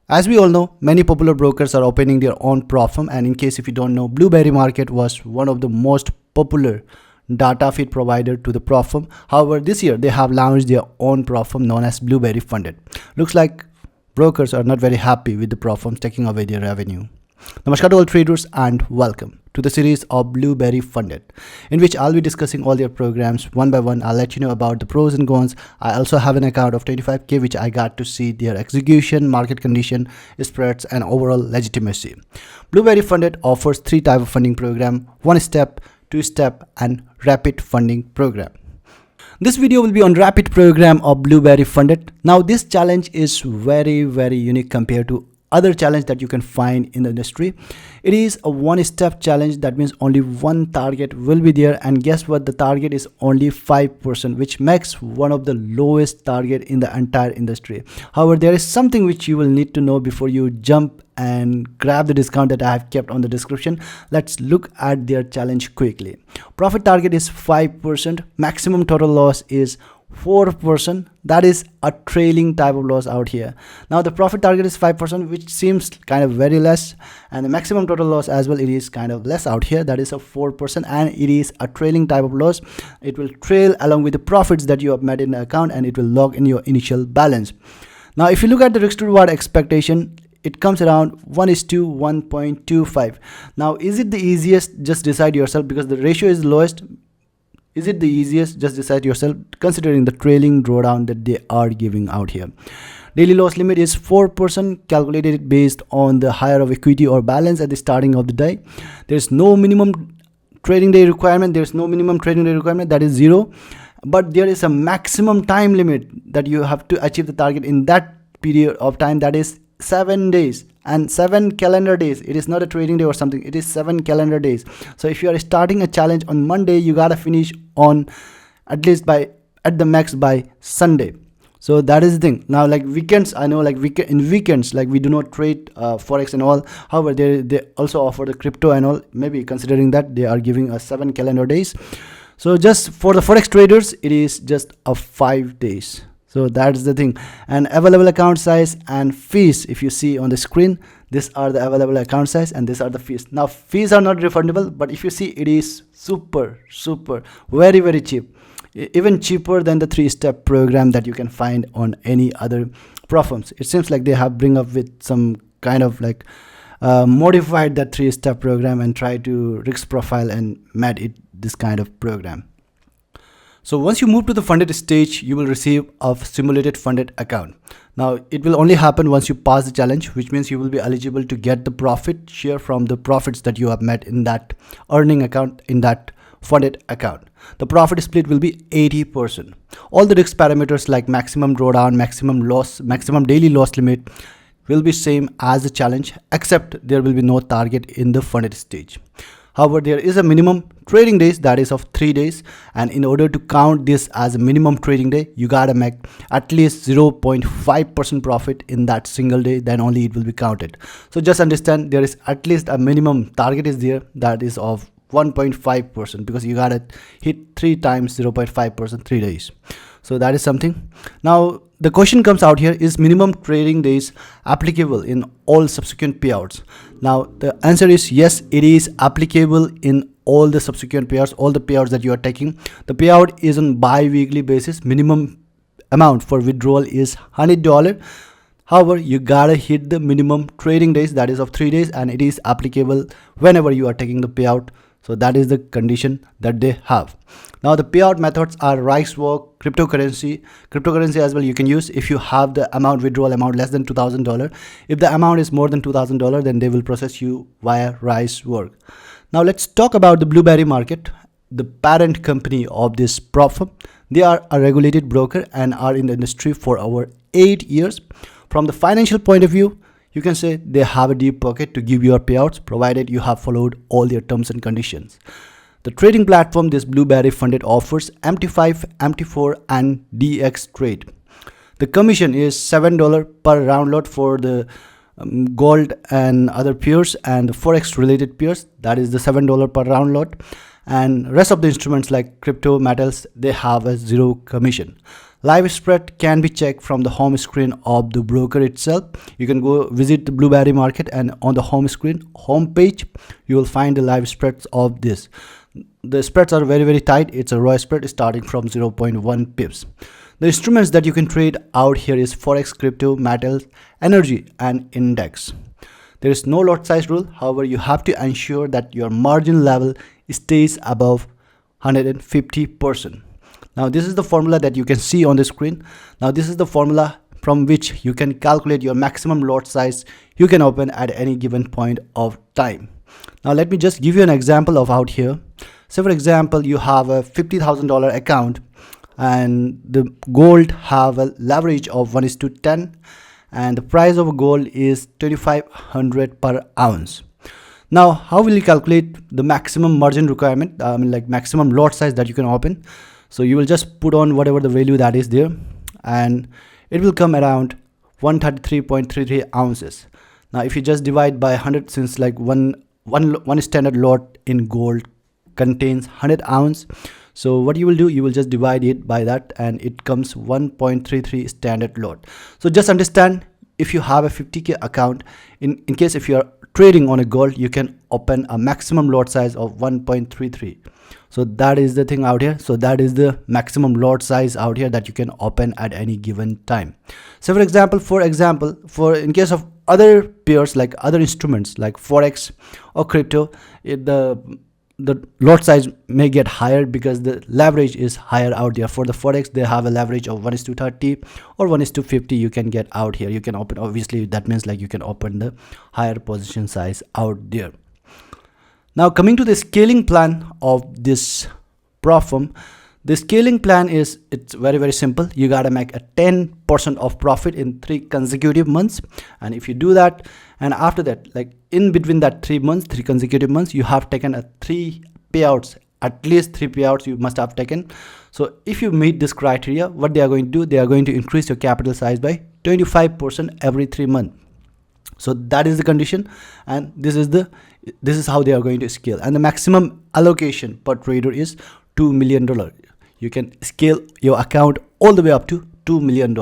As we all know, many popular brokers are opening their own Propfirm, and in case if you don't know, Bluberry Market was one of the most popular data feed provider to the Propfirm. However, this year they have launched their own Propfirm known as Bluberry Funded. Looks like brokers are not very happy with the Propfirm taking away their revenue. Namaskar to all traders and welcome to the series of Bluberry Funded, in which I'll be discussing all their programs one by one. I'll let you know about the pros and cons. I also have an account of 25k which I got to see their execution, market condition, spreads and overall legitimacy. Bluberry Funded offers three types of funding program: one step, two step and rapid funding program. This video will be on rapid program of Bluberry Funded. Now this challenge is very unique compared to other challenge that you can find in the industry. It is a one-step challenge. That means only one target will be there, and guess what, the target is only 5%, which makes one of the lowest target in the entire industry. However, there is something which you will need to know before you jump and grab the discount that I have kept on the description. Let's look at their challenge quickly. Profit target is 5%, maximum total loss is 4%. That is a trailing type of loss out here. Now the profit target is 5%, which seems kind of very less, and the maximum total loss as well, it is kind of less out here. That is a 4%, and it is a trailing type of loss. It will trail along with the profits that you have made in the account, and it will log in your initial balance. Now if you look at the risk to reward expectation, it comes around 1:1.25. Now is it the easiest? Just decide yourself, because the ratio is lowest. Is it the easiest? Just decide yourself, considering the trailing drawdown that they are giving out here. Daily loss limit is 4%, calculated based on the higher of equity or balance at the starting of the day. There is no minimum trading day requirement. There is no minimum trading day requirement, that is 0. But there is a maximum time limit that you have to achieve the target in that period of time, that is 7 days and 7 calendar days. It is not a trading day or something, it is 7 calendar days. So if you are starting a challenge on Monday, you gotta finish on at least at the max by Sunday. So that is the thing. Now like weekends, I know like in weekends, like we do not trade forex and all. However, they also offer the crypto and all. Maybe considering that they are giving us 7 calendar days. So just for the forex traders, it is just a 5 days. So that's the thing. And available account size and fees, if you see on the screen, these are the available account size and these are the fees. Now fees are not refundable, but if you see, it is super very cheap, even cheaper than the 3-step program that you can find on any other Propfirms. It seems like they have bring up with some kind of like modified that 3-step program and try to risk profile and made it this kind of program. So once you move to the funded stage, you will receive a simulated funded account. Now it will only happen once you pass the challenge, which means you will be eligible to get the profit share from the profits that you have made in that earning account, in that funded account. The profit split will be 80%. All the risk parameters like maximum drawdown, maximum loss, maximum daily loss limit will be same as the challenge, except there will be no target in the funded stage. However, there is a minimum trading days, that is of 3 days, and in order to count this as a minimum trading day, you gotta make at least 0.5% profit in that single day, then only it will be counted. So just understand, there is at least a minimum target is there, that is of 1.5%, because you gotta hit 3 times 0.5% 3 days. So that is something. Now the question comes out here, is minimum trading days applicable in all subsequent payouts? Now the answer is yes, it is applicable in all the subsequent payouts, all the payouts that you are taking. The payout is on bi-weekly basis. Minimum amount for withdrawal is $100. However, you gotta hit the minimum trading days, that is of 3 days, and it is applicable whenever you are taking the payout. So that is the condition that they have. Now the payout methods are rice work, cryptocurrency as well you can use if you have the withdrawal amount less than $2,000. If the amount is more than $2,000, then they will process you via rice work. Now let's talk about the Bluberry Market, the parent company of this Propfirm. They are a regulated broker and are in the industry for over 8 years. From the financial point of view, you can say they have a deep pocket to give your payouts, provided you have followed all their terms and conditions. The trading platform this Bluberry Funded offers MT5, MT4 and DX trade. The commission is $7 per round lot for the gold and other pairs, and the forex related pairs, that is the $7 per round lot, and rest of the instruments like crypto metals, they have a 0 commission. Live spread can be checked from the home screen of the broker itself. You can go visit the Blueberry market, and on the home screen, home page, you will find the live spreads of this. The spreads are very tight. It's a raw spread starting from 0.1 pips. The instruments that you can trade out here is forex, crypto, metals, energy, and index. There is no lot size rule. However, you have to ensure that your margin level stays above 150%. Now this is the formula that you can see on the screen. Now this is the formula from which you can calculate your maximum lot size you can open at any given point of time. Now let me just give you an example of out here. Say for example, you have a $50,000 account and the gold have a leverage of 1:10, and the price of gold is 2,500 per ounce. Now how will you calculate the maximum margin requirement, like maximum lot size that you can open? So you will just put on whatever the value that is there, and it will come around 133.33 ounces. Now if you just divide by 100, since like one standard lot in gold contains 100 ounce, so what you will do, you will just divide it by that, and it comes 1.33 standard lot. So just understand, if you have a 50k account, in case if you are trading on a gold, you can open a maximum lot size of 1.33. So that is the thing out here. So that is the maximum lot size out here that you can open at any given time. So for example, for in case of other pairs, like other instruments like forex or crypto, the lot size may get higher because the leverage is higher out there. For the forex, they have a leverage of 1:30 or 1:50 you can get out here. You can open, obviously that means like you can open the higher position size out there. Now coming to the scaling plan of this Propfirm, the scaling plan is, it's very simple. You gotta make a 10% of profit in 3 consecutive months, and if you do that, and after that, like in between that 3 consecutive months, you have taken a 3 payouts, at least 3 payouts you must have taken. So if you meet this criteria, what they are going to do, they are going to increase your capital size by 25% every 3 months. So that is the condition, and this is how they are going to scale. And the maximum allocation per trader is $2 million. You can scale your account all the way up to $2 million.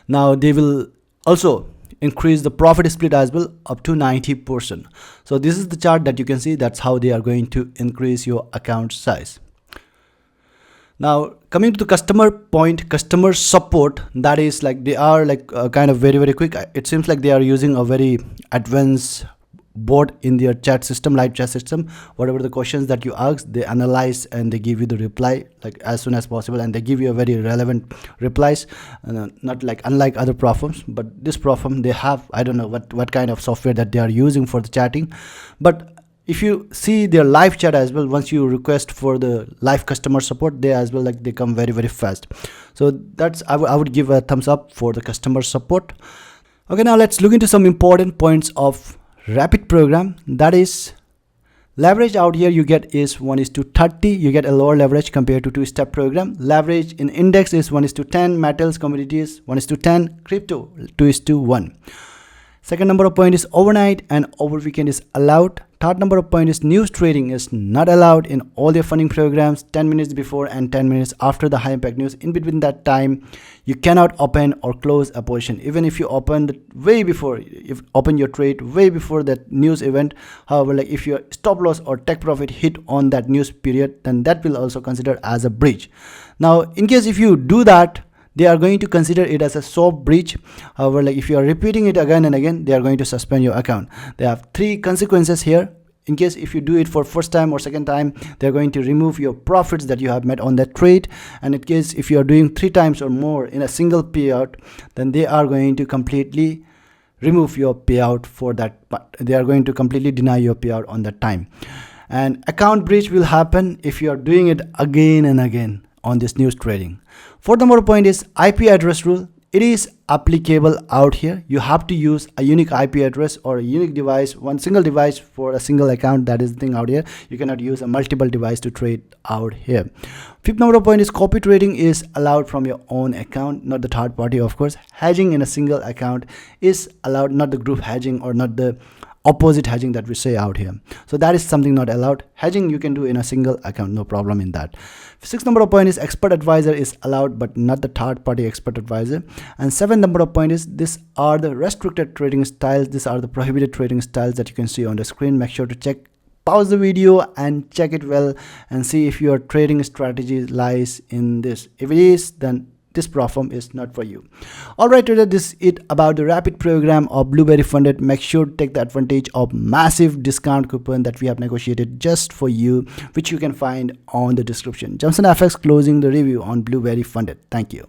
Now they will also increase the profit split as well up to 90%. So this is the chart that you can see. That's how they are going to increase your account size. Now coming to the customer support, that is like they are like kind of very quick. It seems like they are using a very advanced bot in their chat system, live chat system. Whatever the questions that you ask, they analyze and they give you the reply like as soon as possible, and they give you a very relevant replies, not like unlike other Propfirms. But this Propfirm, they have, I don't know what kind of software that they are using for the chatting, but if you see their live chat as well, once you request for the live customer support, they as well, like they come very fast. So that's, I would give a thumbs up for the customer support. Okay, now let's look into some important points of rapid program. That is, leverage out here you get is 1:30. You get a lower leverage compared to 2-step program. Leverage in index is 1:10, metals, commodities 1:10, crypto 2:1. Second number of point is overnight and over weekend is allowed. Third number of point is news trading is not allowed in all their funding programs. 10 minutes before and 10 minutes after the high impact news. In between that time, you cannot open or close a position. Even if you opened way before, if open your trade way before that news event. However, like if your stop loss or take profit hit on that news period, then that will also consider as a breach. Now, in case if you do that, they are going to consider it as a soft breach. However, like if you are repeating it again and again, they are going to suspend your account. They have 3 consequences here. In case if you do it for first time or second time, they're going to remove your profits that you have made on that trade. And in case if you are doing 3 times or more in a single payout, then they are going to completely remove your payout for that. But they are going to completely deny your payout on that time. And account breach will happen if you are doing it again and again on this news trading. Fourth number point is IP address rule. It is applicable out here. You have to use a unique IP address or a unique device, one single device for a single account. That is the thing out here. You cannot use a multiple device to trade out here. Fifth number point is copy trading is allowed from your own account, not the third party, of course. Hedging in a single account is allowed, not the group hedging or not the opposite hedging that we say out here. So that is something not allowed. Hedging you can do in a single account, no problem in that. Sixth number of point is expert advisor is allowed, but not the third party expert advisor. And seventh number of point is these are the restricted trading styles. These are the prohibited trading styles that you can see on the screen. Make sure to pause the video and check it well and see if your trading strategy lies in this. If it is, then this Propfirm is not for you. Alright, trader, this is it about the rapid program of Bluberry Funded. Make sure to take the advantage of massive discount coupon that we have negotiated just for you, which you can find on the description. Johnson FX closing the review on Bluberry Funded. Thank you.